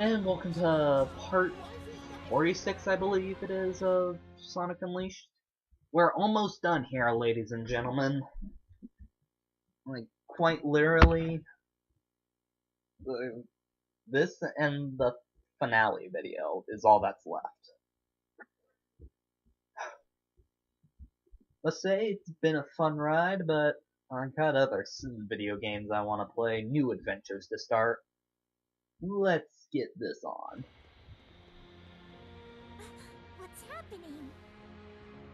And welcome to part 46, I believe it is, of Sonic Unleashed. We're almost done here, ladies and gentlemen. Like, quite literally, this and the finale video is all that's left. Let's say it's been a fun ride, but I've got other video games I want to play, new adventures to start. Let's get this on. What's happening?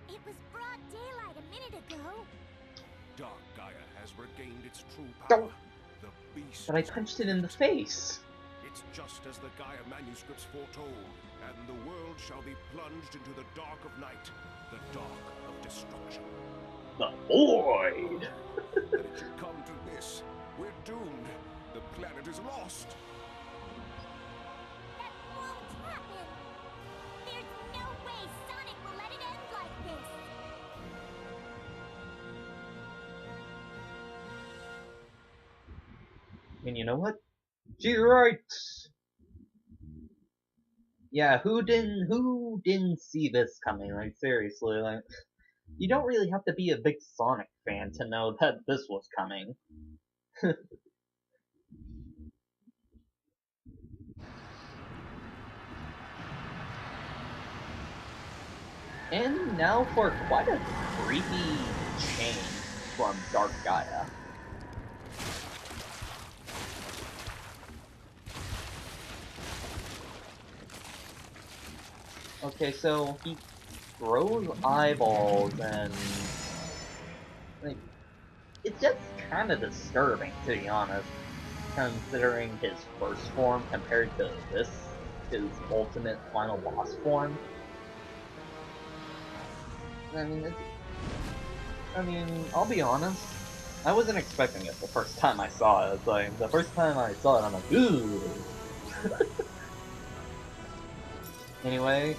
It was broad daylight a minute ago. Dark Gaia has regained its true Don't. power. The beast. But I punched it in the face. It's just as the Gaia manuscripts foretold, and the world shall be plunged into the dark of night, the dark of destruction. The void. That it should come to this. We're doomed. The planet is lost. That won't happen. There's no way Sonic will let it end like this. And you know what? She's right. Yeah, who didn't see this coming? Like, seriously, like, you don't really have to be a big Sonic fan to know that this was coming. And now for quite a creepy change from Dark Gaia. Okay, so he throws eyeballs and like it's just kind of disturbing, to be honest, considering his first form compared to this, his ultimate final boss form. I mean, I'll be honest, I wasn't expecting it the first time I saw it. It's like, the first time I saw it, I'm like, ooh. Anyway,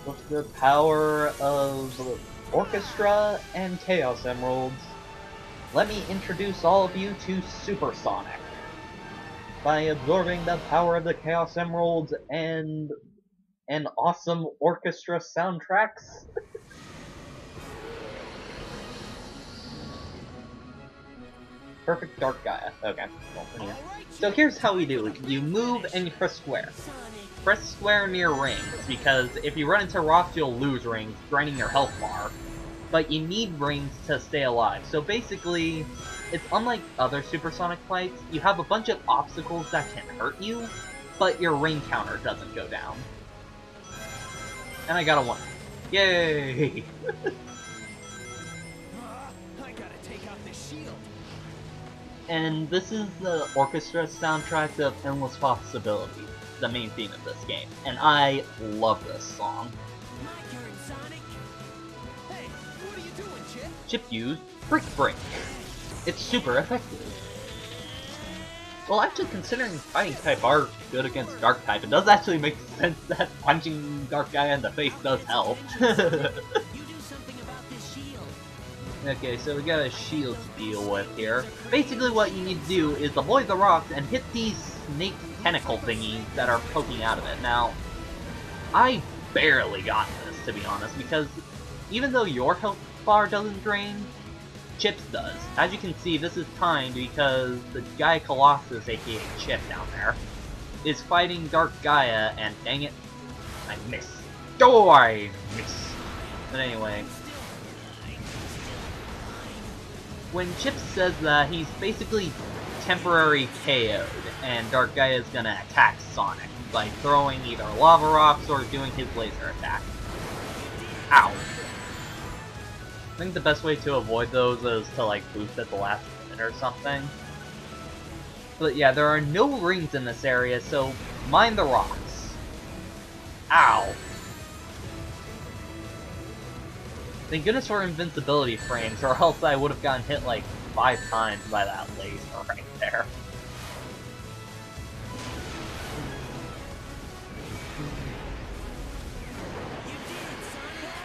with the power of the Orchestra and Chaos Emeralds, let me introduce all of you to Super Sonic. By absorbing the power of the Chaos Emeralds and awesome orchestra soundtracks. Perfect Dark Gaia. Okay. Well, yeah. So here's how we do it. You move and you press square. Press square near rings, because if you run into rocks, you'll lose rings, draining your health bar. But you need rings to stay alive. So basically, it's unlike other supersonic fights. You have a bunch of obstacles that can hurt you, but your ring counter doesn't go down. And I got a 1. Yay! I gotta take out this shield. And this is the orchestra soundtrack of Endless Possibility, the main theme of this game. And I love this song. My turn, Sonic. Hey, what are you doing, Chip? Chip used Brick Break. It's super effective. Well, actually, considering fighting type are good against Dark type, it does actually make sense that punching Dark Gaia in the face does help. You do something about this shield. Okay, so we got a shield to deal with here. Basically what you need to do is avoid the rocks and hit these snake tentacle thingies that are poking out of it. Now, I barely got this, to be honest, because even though your health bar doesn't drain, Chip's does. As you can see, this is timed because the guy Colossus, aka Chip down there, is fighting Dark Gaia, and dang it, I missed. Oh, I missed. But anyway, when Chip says that, he's basically temporary KO'd, and Dark Gaia is gonna attack Sonic by throwing either lava rocks or doing his laser attack. Ow. I think the best way to avoid those is to like boost at the last minute or something. But yeah, there are no rings in this area, so mind the rocks. Ow. Thank goodness for invincibility frames, or else I would have gotten hit like 5 times by that laser right there.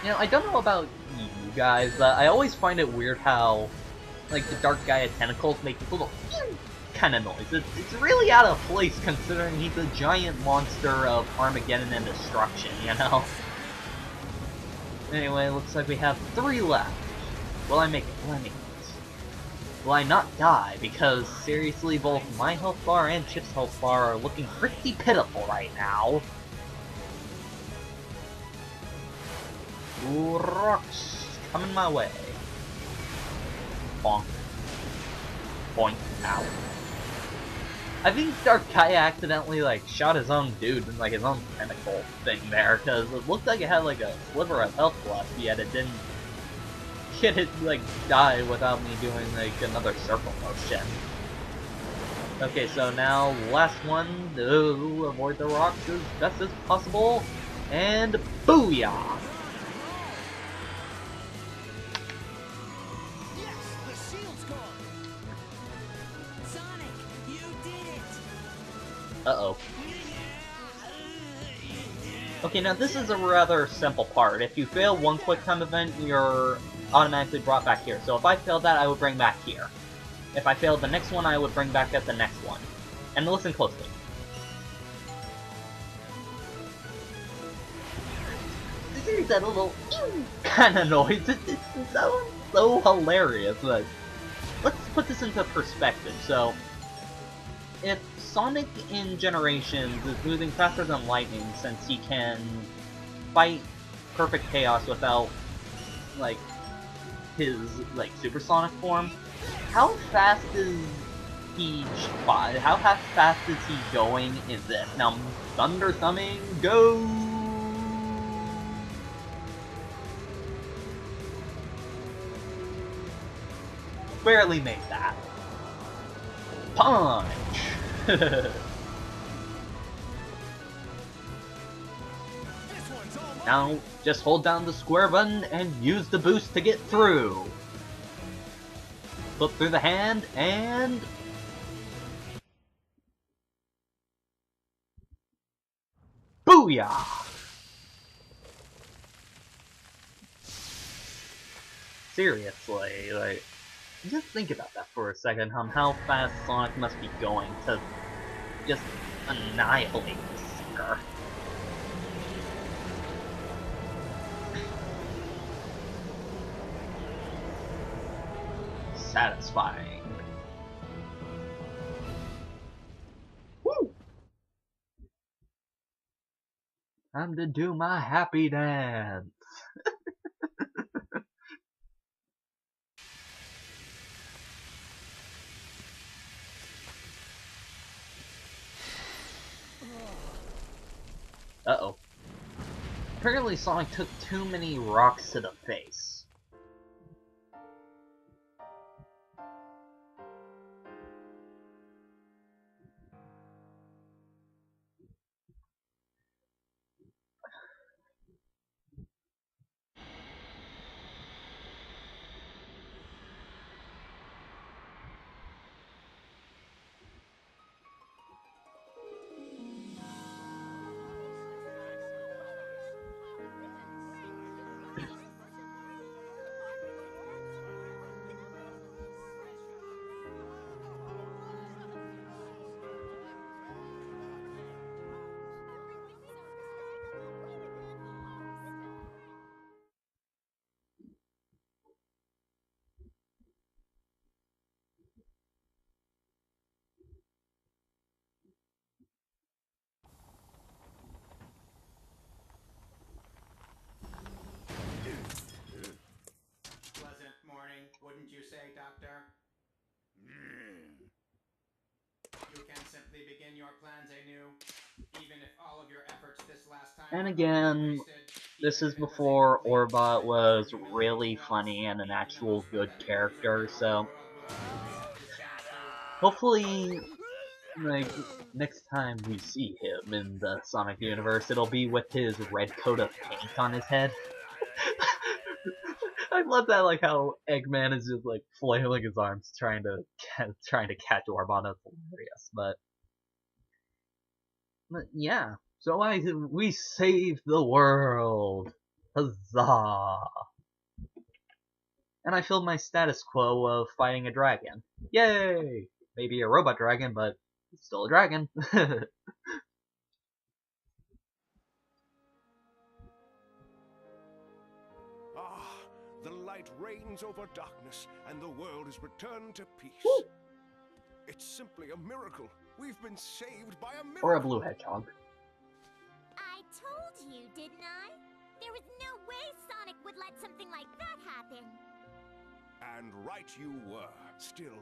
You know, I don't know about you guys, but I always find it weird how, like, the Dark Gaia tentacles make little kind of noise. It's really out of place considering he's a giant monster of Armageddon and destruction, you know? Anyway, looks like we have 3 left. Will I make it? Will I make it? Will I not die? Because, seriously, both my health bar and Chip's health bar are looking pretty pitiful right now. Ooh, rocks coming my way. Bonk. Boink. Ow. I think Dark Gaia accidentally, like, shot his own dude in, like, his own tentacle thing there, because it looked like it had, like, a sliver of health left, yet it didn't get it, like, die without me doing, like, another circle motion. Okay, so now, last one, to avoid the rocks as best as possible, and booyah! Yes, the shield's gone. Sonic, you did it. Uh-oh. Okay, now this is a rather simple part. If you fail one quick time event, you're automatically brought back here. So if I failed that, I would bring back here. If I failed the next one, I would bring back at the next one. And listen closely. There's that little kind of noise. It sounds so hilarious, but let's put this into perspective. So, if Sonic in Generations is moving faster than lightning since he can fight perfect chaos without, like, his, like, supersonic form, how fast is he fast is he going in this? Now, Thunder Thumbing, go! Barely made that. Punch! Now, just hold down the square button and use the boost to get through. Flip through the hand, and... booyah! Seriously, like... just think about that for a second, how fast Sonic must be going to just annihilate this sucker. Satisfying. Woo! Time to do my happy dance. Uh-oh. Apparently Sonic took too many rocks to the face. Pleasant morning, wouldn't you say, Doctor? You can simply begin your plans anew, even if all of your efforts this last time And were again, wasted, this even is if it was a before complete Orbot was humiliating really loss, funny and an even the actual most good pathetic character, loser in all so the world will agree to stand to. hopefully, like, next time we see him in the Sonic universe, it'll be with his red coat of paint on his head. I love that, like, how Eggman is just, like, flailing his arms trying to catch Orbot. That's hilarious, but yeah. So we saved the world! Huzzah! And I filled my status quo of fighting a dragon. Yay! maybe a robot dragon, but it's still a dragon. Ah, the light reigns over darkness, and the world is returned to peace. Woo! It's simply a miracle. We've been saved by a miracle. Or a blue hedgehog. I told you, didn't I? There was no way Sonic would let something like that happen. And right you were. Still,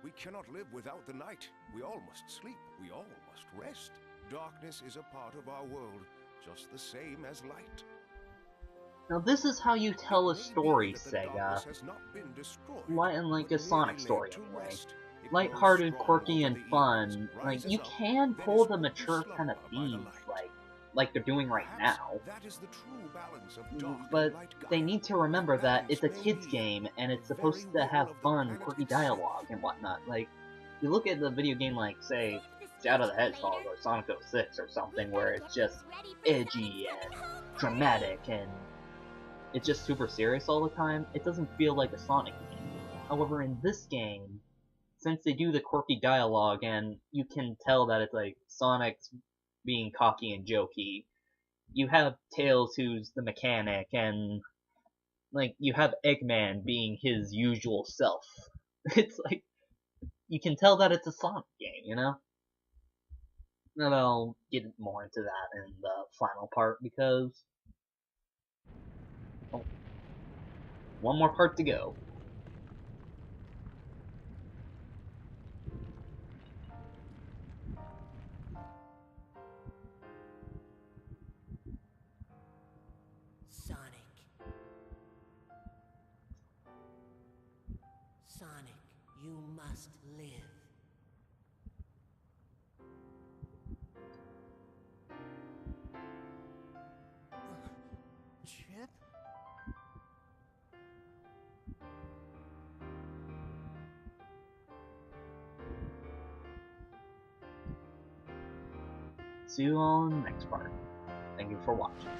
we cannot live without the night. We all must sleep. We all must rest. Darkness is a part of our world, just the same as light. Now this is how you tell a It may be story, that the Sega. darkness has not been destroyed, Like but a Sonic merely story, laid to anyway. rest. It Lighthearted, grows quirky, strong and over the fun. eons, Like, rises you up, can then pull is the put to mature kind of slumber by the themes, light. like they're doing right Perhaps now. that is the true balance of dark But and light they Gaia. need to remember The that balance it's a may kid's be game, and it's the supposed very to have will of the fun, planet quirky itself. dialogue and whatnot. Like, you look at the video game like, say, Shadow the Hedgehog or Sonic 06 or something, where it's just edgy and dramatic and it's just super serious all the time. It doesn't feel like a Sonic game. However, in this game, since they do the quirky dialogue and you can tell that it's like Sonic's being cocky and jokey, you have Tails who's the mechanic, and like you have Eggman being his usual self. It's like you can tell that it's a Sonic game, you know? And I'll get more into that in the final part because oh, one more part to go. Sonic. Sonic, you must live. Chip? See you all in the next part. Thank you for watching.